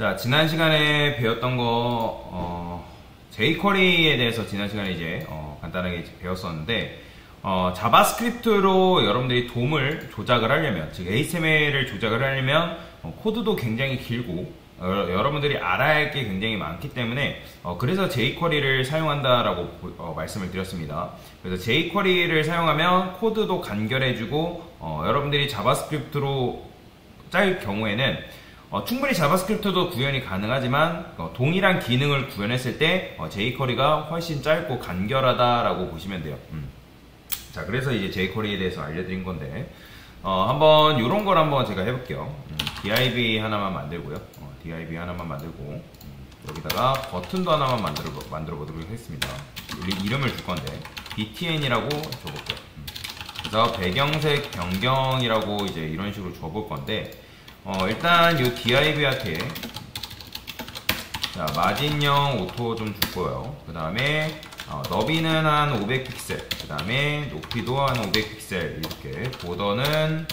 자, 지난 시간에 배웠던 거, jQuery에 대해서 지난 시간에 이제, 간단하게 이제 배웠었는데, 자바스크립트로 여러분들이 돔을 조작을 하려면, 즉, HTML을 조작을 하려면, 코드도 굉장히 길고, 여러분들이 알아야 할 게 굉장히 많기 때문에, 그래서 jQuery를 사용한다라고 말씀을 드렸습니다. 그래서 jQuery를 사용하면 코드도 간결해지고, 여러분들이 자바스크립트로 짤 경우에는 충분히 자바스크립트도 구현이 가능하지만 동일한 기능을 구현했을 때 jQuery가 훨씬 짧고 간결하다라고 보시면 돼요. 자, 그래서 이제 jQuery에 대해서 알려드린 건데 한번 이런 걸 한번 제가 해볼게요. div 하나만 만들고요. div 하나만 만들고 여기다가 버튼도 하나만 만들어 보도록 하겠습니다. 이름을 줄 건데 btn이라고 줘볼게요. 그래서 배경색 변경이라고 이제 이런 식으로 줘볼 건데 일단 이 div한테 자, 마진형 오토 좀 줄 거예요. 그 다음에 너비는 한 500픽셀, 그 다음에 높이도 한 500픽셀, 이렇게 보더는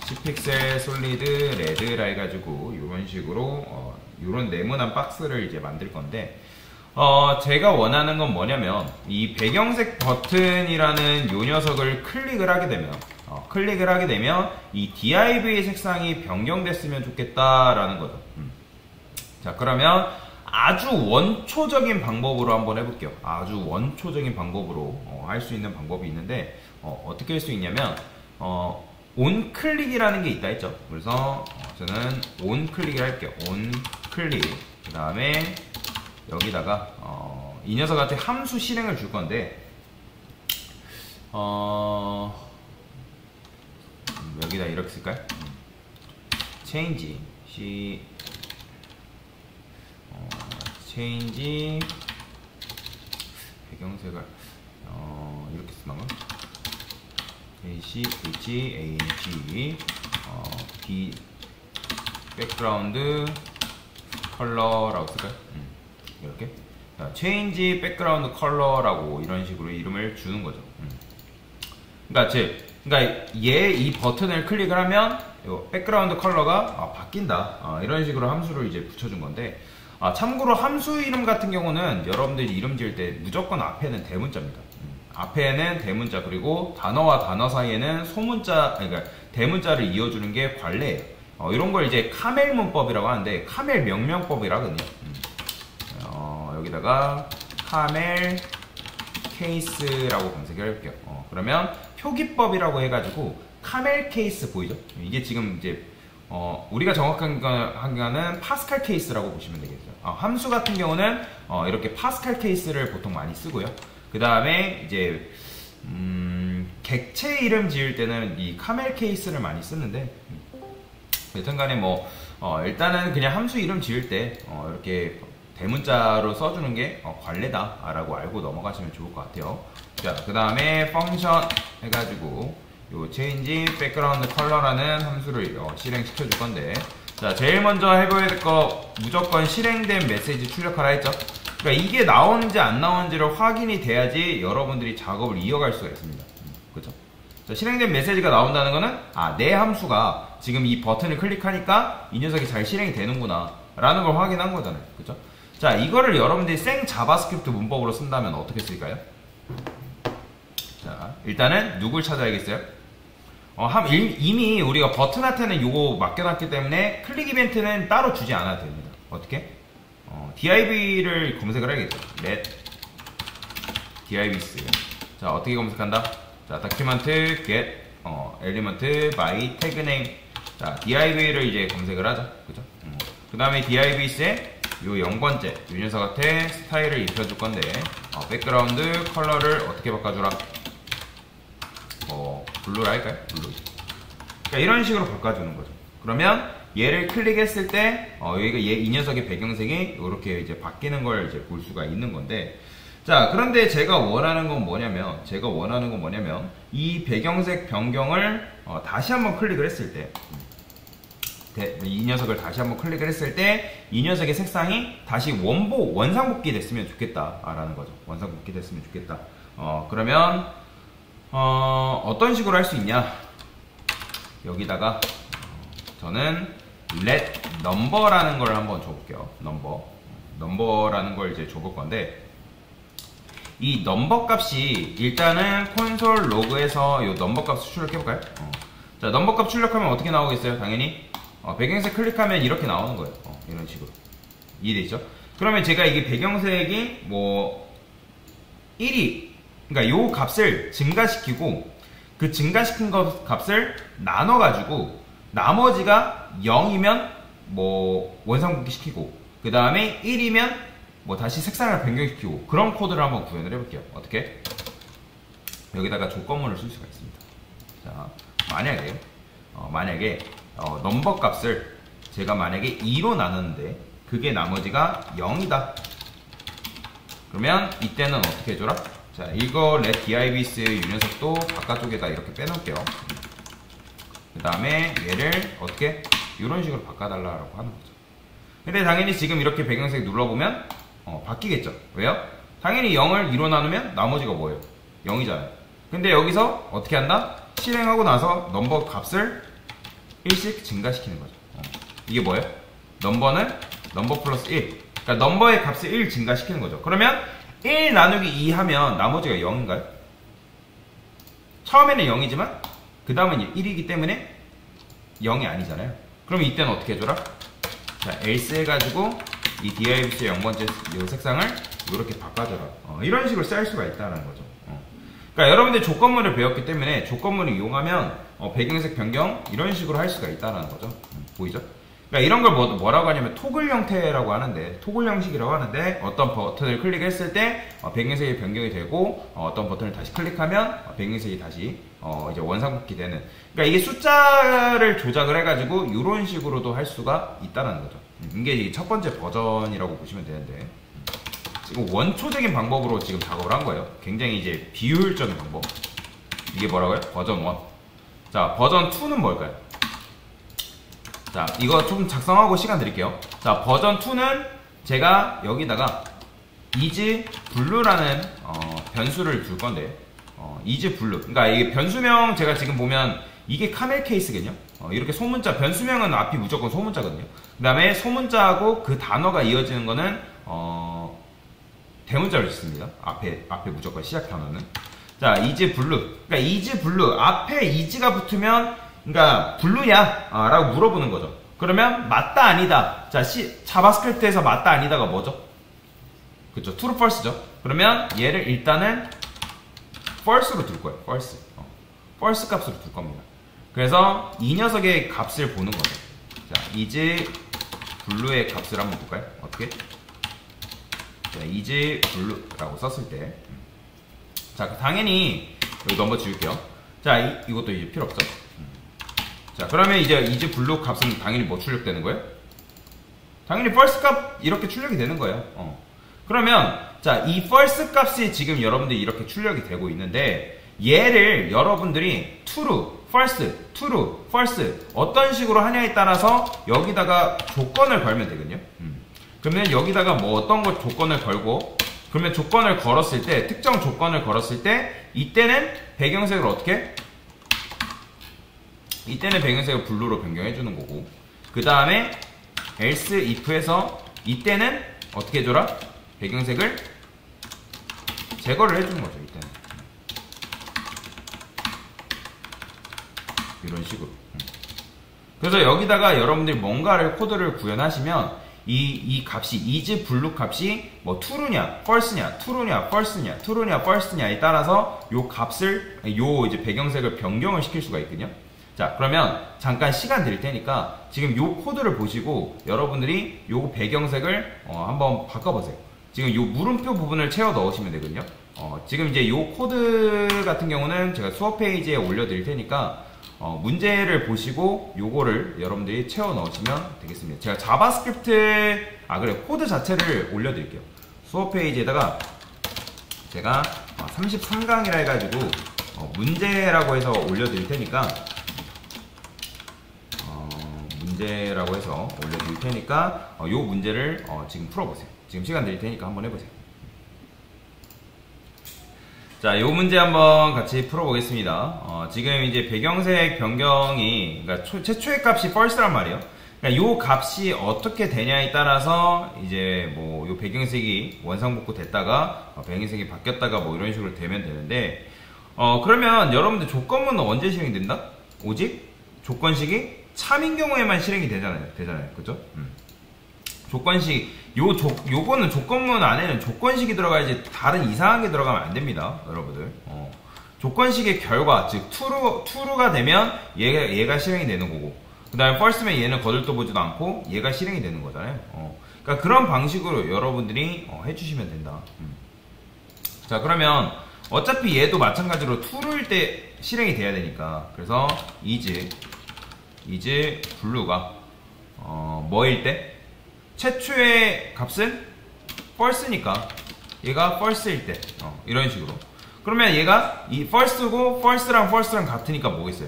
10픽셀 솔리드 레드라 해가지고 이런 식으로 이런 네모난 박스를 이제 만들 건데 제가 원하는 건 뭐냐면 이 배경색 버튼이라는 요 녀석을 클릭을 하게 되면 이 div의 색상이 변경됐으면 좋겠다라는 거죠. 자, 그러면 아주 원초적인 방법으로 한번 해볼게요. 아주 원초적인 방법으로 할 수 있는 방법이 있는데 어떻게 할 수 있냐면 온클릭이라는 게 있다 했죠. 그래서 저는 온클릭을 할게요. 온클릭. 그 다음에 여기다가 이 녀석한테 함수 실행을 줄 건데 여기다 이렇게 쓸까요? change change 배경색을 이렇게 쓰는 거 change b 백그라운드 컬러라고 쓸까요? 이렇게 change 백그라운드 컬러라고 이런 식으로 이름을 주는 거죠. 그러니까 이 버튼을 클릭을 하면 백그라운드 컬러가 바뀐다. 이런 식으로 함수를 이제 붙여준 건데 참고로 함수 이름 같은 경우는 여러분들이 이름 지을 때 무조건 앞에는 대문자입니다. 앞에는 대문자, 그리고 단어와 단어 사이에는 소문자, 그러니까 대문자를 이어주는 게 관례예요. 이런 걸 이제 카멜 문법이라고 하는데 카멜 명명법이라거든요. 여기다가 카멜 케이스라고 검색을 해볼게요. 그러면 표기법이라고 해가지고 카멜 케이스 보이죠? 이게 지금 이제 우리가 정확한 거는 파스칼 케이스라고 보시면 되겠죠. 함수 같은 경우는 이렇게 파스칼 케이스를 보통 많이 쓰고요. 그 다음에 이제 객체 이름 지을 때는 이 카멜 케이스를 많이 쓰는데 여튼간에 뭐 일단은 그냥 함수 이름 지을 때 이렇게 대문자로 써주는 게 관례다 라고 알고 넘어가시면 좋을 것 같아요. 자, 그 다음에 펑션 해가지고 요 change background color라는 함수를 실행시켜 줄 건데, 자, 제일 먼저 해봐야 될 거 무조건 실행된 메시지 출력하라 했죠. 그러니까 이게 나오는지 안 나오는지를 확인이 돼야지 여러분들이 작업을 이어갈 수가 있습니다. 그렇죠? 자, 실행된 메시지가 나온다는 거는 내 함수가 지금 이 버튼을 클릭하니까 이 녀석이 잘 실행이 되는구나 라는 걸 확인한 거잖아요. 그렇죠? 자, 이거를 여러분들이 생 자바스크립트 문법으로 쓴다면 어떻게 쓸까요? 자, 일단은 누굴 찾아야겠어요? 이미 우리가 버튼한테는 요거 맡겨놨기 때문에 클릭 이벤트는 따로 주지 않아도 됩니다. 어떻게? div를 검색을 해야겠죠. let divs. 자, 어떻게 검색한다? 자, document get element by tag name. 자, div를 이제 검색을 하죠. 그죠? 그 다음에 divs에 요 0번째 요 녀석한테 스타일을 입혀줄 건데 백그라운드 컬러를 어떻게 바꿔주라? 블루라 할까요? 블루. 그러니까 이런 식으로 바꿔주는 거죠. 그러면 얘를 클릭했을 때 여기가 이 녀석의 배경색이 이렇게 이제 바뀌는 걸 이제 볼 수가 있는 건데, 자, 그런데 제가 원하는 건 뭐냐면 이 배경색 변경을 다시 한번 클릭을 했을 때 이 녀석을 다시 한번 클릭을 했을 때 이 녀석의 색상이 다시 원상복귀 됐으면 좋겠다라는 거죠. 원상복귀 됐으면 좋겠다. 그러면 어떤 식으로 할 수 있냐? 여기다가 저는 let number라는 걸 한번 줘볼게요. number라는 걸 이제 줘볼 건데, 이 넘버 값이 일단은 콘솔 로그에서 이 넘버 값을 출력해볼까요? 자, 넘버 값 출력하면 어떻게 나오겠어요? 당연히 배경색 클릭하면 이렇게 나오는 거예요. 이런 식으로 이해되죠? 그러면 제가 이게 배경색이 뭐 1이, 그러니까 요 값을 증가시키고 그 증가시킨 값을 나눠가지고 나머지가 0이면 뭐 원상복귀 시키고, 그 다음에 1이면 뭐 다시 색상을 변경시키고, 그런 코드를 한번 구현을 해볼게요. 어떻게? 여기다가 조건문을 쓸 수가 있습니다. 자, 만약에 넘버 값을 제가 만약에 2로 나눴는데 그게 나머지가 0이다. 그러면 이때는 어떻게 해줘라? 자, 이거 let divs 이 녀석도 바깥쪽에다 이렇게 빼놓을게요. 그 다음에 얘를 어떻게? 이런 식으로 바꿔달라고 하는 거죠. 근데 당연히 지금 이렇게 배경색 눌러보면 바뀌겠죠. 왜요? 당연히 0을 2로 나누면 나머지가 뭐예요? 0이잖아요. 근데 여기서 어떻게 한다? 실행하고 나서 넘버 값을 1씩 증가시키는 거죠. 이게 뭐예요? 넘버는 넘버 플러스 1. 그러니까 넘버의 값을 1 증가시키는 거죠. 그러면 1 나누기 2 하면 나머지가 0인가요? 처음에는 0이지만 그 다음은 1이기 때문에 0이 아니잖아요. 그럼 이때는 어떻게 해줘라? 자, else 해가지고 이 divs의 0번째 이 색상을 이렇게 바꿔줘라. 이런 식으로 쌀 수가 있다는 거죠. 그러니까 여러분들 조건문을 배웠기 때문에 조건문을 이용하면 배경색 변경 이런 식으로 할 수가 있다는 거죠. 보이죠? 그러니까 이런 걸 뭐라고 하냐면 토글 형태라고 하는데, 토글 형식이라고 하는데, 어떤 버튼을 클릭했을 때 배경색이 변경이 되고 어떤 버튼을 다시 클릭하면 배경색이 다시 이제 원상복귀 되는, 그러니까 이게 숫자를 조작을 해가지고 이런 식으로도 할 수가 있다는 거죠. 이게 첫 번째 버전이라고 보시면 되는데, 지금 원초적인 방법으로 지금 작업을 한 거예요. 굉장히 이제 비효율적인 방법. 이게 뭐라고요? 버전 1. 자, 버전 2는 뭘까요? 자, 이거 좀 작성하고 시간 드릴게요. 자, 버전 2는 제가 여기다가 is blue라는 변수를 줄 건데, is blue. 그러니까 이 변수명 제가 지금 보면 이게 카멜 케이스거든요. 이렇게 소문자, 변수명은 앞이 무조건 소문자거든요. 그 다음에 소문자하고 그 단어가 이어지는 거는 대문자를 쓰습니다. 앞에 무조건 시작 단어는. 자, is blue. 그러니까 is blue. 앞에 is가 붙으면, 그러니까 블루냐? 라고 물어보는 거죠. 그러면 맞다 아니다. 자, 자바스크립트에서 맞다 아니다가 뭐죠? 그쵸, true false죠. 그러면 얘를 일단은 false로 둘 거예요. false 값으로 둘 겁니다. 그래서 이 녀석의 값을 보는 거죠. 자, is blue의 값을 한번 볼까요? 어떻게? 자, is blue라고 썼을 때, 자, 당연히 여기 넘버 지울게요. 자, 이것도 이제 필요 없죠. 자, 그러면 이제 is blue 값은 당연히 뭐 출력되는 거예요? 당연히 false 값 이렇게 출력이 되는 거예요. 그러면 자, 이 false 값이 지금 여러분들이 이렇게 출력이 되고 있는데, 얘를 여러분들이 true, false, true, false 어떤 식으로 하냐에 따라서 여기다가 조건을 걸면 되거든요. 그러면 여기다가 뭐 어떤 걸 조건을 걸고, 그러면 조건을 걸었을 때, 특정 조건을 걸었을 때, 이때는 배경색을 어떻게? 이때는 배경색을 블루로 변경해 주는 거고, 그 다음에 else if에서 이때는 어떻게 해줘라? 배경색을 제거를 해주는 거죠. 이때는 이런 식으로. 그래서 여기다가 여러분들이 뭔가를 코드를 구현하시면 이 값이 is blue 값이 뭐 true냐, false냐, true냐, false냐, true냐, false냐에 따라서 요 값을 요 이제 배경색을 변경을 시킬 수가 있거든요. 자, 그러면 잠깐 시간 드릴 테니까 지금 요 코드를 보시고 여러분들이 요 배경색을 한번 바꿔보세요. 지금 요 물음표 부분을 채워 넣으시면 되거든요. 지금 이제 요 코드 같은 경우는 제가 수업 페이지에 올려드릴 테니까 문제를 보시고 요거를 여러분들이 채워 넣으시면 되겠습니다. 제가 자바스크립트 코드 자체를 올려드릴게요. 수업 페이지에다가 제가 33강이라 해가지고 문제라고 해서 올려드릴 테니까 요 문제를 지금 풀어보세요. 지금 시간 드릴 테니까 한번 해보세요. 자, 요 문제 한번 같이 풀어보겠습니다. 지금 이제 배경색 변경이, 그러니까 최초의 값이 false란 말이에요. 그러니까 요 값이 어떻게 되냐에 따라서 이제 뭐 요 배경색이 원상복구 됐다가 배경색이 바뀌었다가 뭐 이런 식으로 되면 되는데 그러면 여러분들 조건문은 언제 실행이 된다? 오직 조건식이 참인 경우에만 실행이 되잖아요. 그죠? 조건식 요거는 조건문 안에는 조건식이 들어가야지 다른 이상한 게 들어가면 안 됩니다, 여러분들. 조건식의 결과, 즉 true가 되면 얘가 실행이 되는 거고, 그 다음에 false면 얘는 거들떠보지도 않고 얘가 실행이 되는 거잖아요. 그러니까 그런 방식으로 여러분들이 해주시면 된다. 자, 그러면 어차피 얘도 마찬가지로 true일 때 실행이 돼야 되니까, 그래서 is blue가 뭐일 때? 최초의 값은 false니까 얘가 false일 때 이런 식으로. 그러면 얘가 이 false고 false랑 같으니까 뭐겠어요?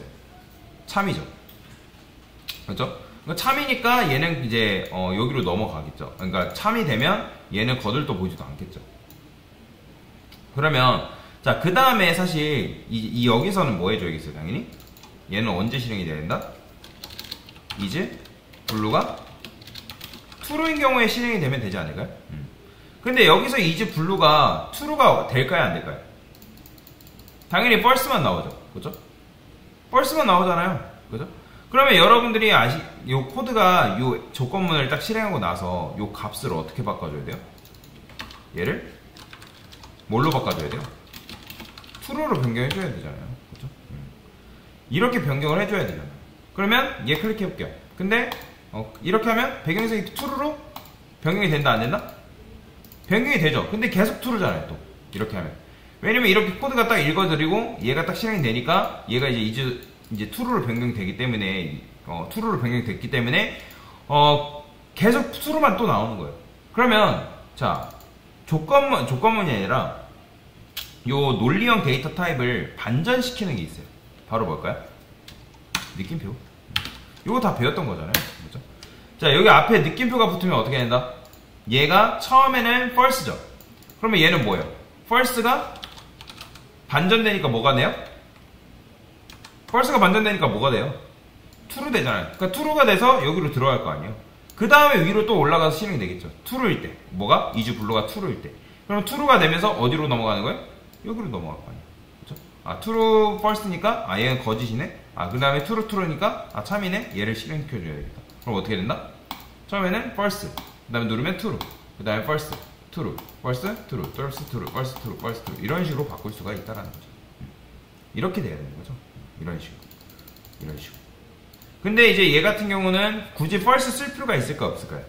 참이죠. 그렇죠? 참이니까 얘는 이제 여기로 넘어가겠죠. 그러니까 참이 되면 얘는 거들떠 보지도 않겠죠. 그러면 자, 그 다음에 사실 여기서는 뭐 해줘야겠어요? 당연히 얘는 언제 실행이 돼야 된다? is blue가 true인 경우에 실행이 되면 되지 않을까요? 근데 여기서 is blue가 true가 될까요? 안 될까요? 당연히 false만 나오죠. 그죠? false만 나오잖아요. 그죠? 그러면 여러분들이 요 코드가 요 조건문을 딱 실행하고 나서 요 값을 어떻게 바꿔줘야 돼요? 얘를 뭘로 바꿔줘야 돼요? true로 변경해줘야 되잖아요. 그죠? 이렇게 변경을 해줘야 되잖아요. 그러면 얘 클릭해볼게요. 근데 이렇게 하면 배경색이 true로 변경이 된다, 안 된다? 변경이 되죠. 근데 계속 true잖아요, 또. 이렇게 하면. 왜냐면 이렇게 코드가 딱 읽어드리고 얘가 딱 실행이 되니까 얘가 이제 true로 변경되기 때문에 true로 변경됐기 때문에 계속 true만 또 나오는 거예요. 그러면 자, 조건문이 아니라 요 논리형 데이터 타입을 반전시키는 게 있어요. 바로 뭘까요? 느낌표. 이거 다 배웠던 거잖아요. 그렇죠? 자, 여기 앞에 느낌표가 붙으면 어떻게 된다? 얘가 처음에는 false죠. 그러면 얘는 뭐예요? false가 반전되니까 뭐가 돼요? false가 반전되니까 뭐가 돼요? true 되잖아요. 그러니까 true가 돼서 여기로 들어갈 거 아니에요. 그 다음에 위로 또 올라가서 실행이 되겠죠. true일 때. 뭐가? is blue가 true일 때. 그럼 true가 되면서 어디로 넘어가는 거예요? 여기로 넘어갈 거 아니에요. 그렇죠? true, false니까 얘는 거짓이네. 그 다음에 true니까 참이네. 얘를 실행시켜줘야 되겠다. 그럼 어떻게 된다? 처음에는 false, 그 다음에 누르면 true, 그 다음에 false, true, false, true, false, true, false, true, false, true. 이런 식으로 바꿀 수가 있다라는 거죠. 이렇게 돼야 되는 거죠. 이런 식으로. 근데 이제 얘 같은 경우는 굳이 false 쓸 필요가 있을까 없을까요?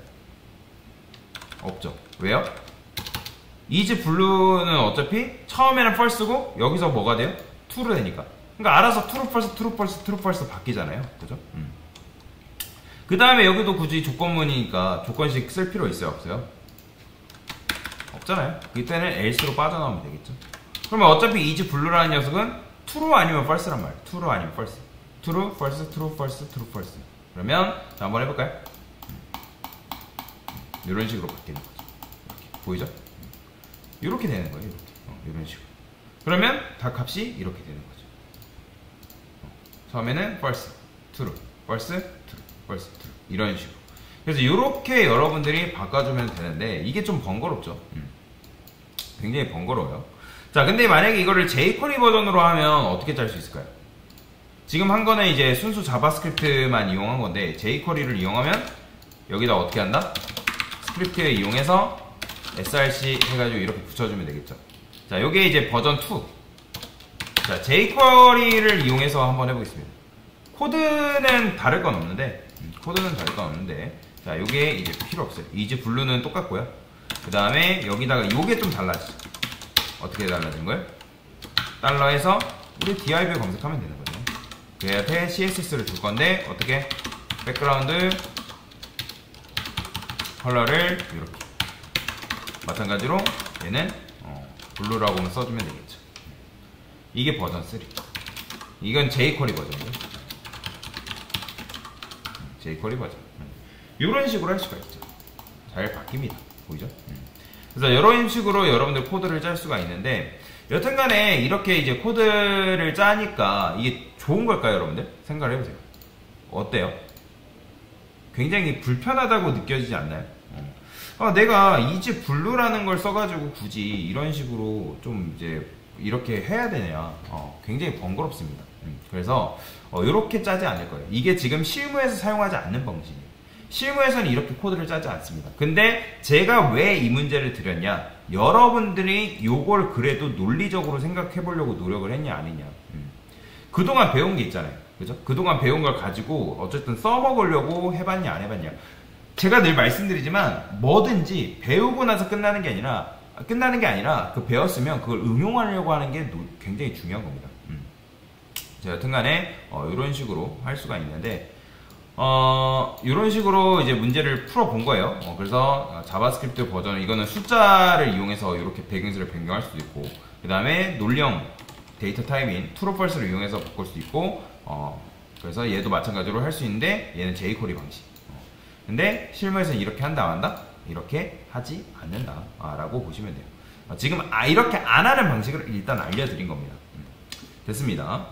없죠. 왜요? is blue는 어차피 처음에는 false고 여기서 뭐가 돼요? true로 되니까. 그러니까 알아서 true, false, true, false, true, false 바뀌잖아요. 그죠? 그 다음에 여기도 굳이 조건문이니까 조건식 쓸 필요 있어요? 없어요? 없잖아요. 이때는 else로 빠져나오면 되겠죠. 그러면 어차피 is blue라는 녀석은 true 아니면 false란 말이에요. true 아니면 false. true, false, true, false, true, false. 그러면 자, 한번 해볼까요? 이런 식으로 바뀌는 거죠. 이렇게. 보이죠? 이렇게 되는 거예요. 이렇게. 이런 식으로. 그러면 다 값이 이렇게 되는 거죠. 처음에는 false, true, false, true, false, true. 이런 식으로. 그래서 이렇게 여러분들이 바꿔주면 되는데 이게 좀 번거롭죠. 굉장히 번거로워요. 자, 근데 만약에 이거를 jQuery 버전으로 하면 어떻게 짤 수 있을까요? 지금 한 거는 이제 순수 자바스크립트만 이용한 건데 jQuery를 이용하면 여기다 어떻게 한다? 스크립트 이용해서 src 해가지고 이렇게 붙여주면 되겠죠. 자, 요게 이제 버전 2. 자, jQuery를 이용해서 한번 해보겠습니다. 코드는 다를 건 없는데, 자, 요게 이제 필요 없어요. is blue는 똑같고요. 그 다음에 여기다가 요게 좀 달라지죠. 어떻게 달라진 거예요? 달러 해서 우리 div을 검색하면 되는 거죠. 그 옆에 css를 줄 건데, 어떻게? 백그라운드 컬러를 이렇게. 마찬가지로 얘는 블루라고 써주면 되겠죠. 이게 버전 3. 이건 jQuery 버전이에요. jQuery 버전. 이런 식으로 할 수가 있죠. 잘 바뀝니다. 보이죠? 그래서 이런 식으로 여러분들 코드를 짤 수가 있는데, 여튼간에 이렇게 이제 코드를 짜니까 이게 좋은 걸까요, 여러분들? 생각을 해보세요. 어때요? 굉장히 불편하다고 느껴지지 않나요? 내가 이제 블루라는 걸 써가지고 굳이 이런 식으로 좀 이제 이렇게 해야 되냐. 굉장히 번거롭습니다. 그래서 이렇게 짜지 않을 거예요. 이게 지금 실무에서 사용하지 않는 방식이에요. 실무에서는 이렇게 코드를 짜지 않습니다. 근데 제가 왜 이 문제를 드렸냐, 여러분들이 요걸 그래도 논리적으로 생각해 보려고 노력을 했냐 안 했냐. 그동안 배운 게 있잖아요. 그죠? 그동안 배운 걸 가지고 어쨌든 써먹으려고 해봤냐 안 해봤냐. 제가 늘 말씀드리지만 뭐든지 배우고 나서 끝나는 게 아니라 그 배웠으면 그걸 응용하려고 하는 게 굉장히 중요한 겁니다. 제가 여튼간에 이런 식으로 할 수가 있는데 이런 식으로 이제 문제를 풀어본 거예요. 그래서 자바스크립트 버전, 이거는 숫자를 이용해서 이렇게 배경수를 변경할 수도 있고, 그 다음에 논리형 데이터 타입인 true, false를 이용해서 바꿀 수 있고, 그래서 얘도 마찬가지로 할 수 있는데 얘는 jQuery 방식. 근데 실무에서는 이렇게 한다 안 한다? 이렇게 하지 않는다 라고 보시면 돼요. 지금 이렇게 안 하는 방식을 일단 알려드린 겁니다. 됐습니다.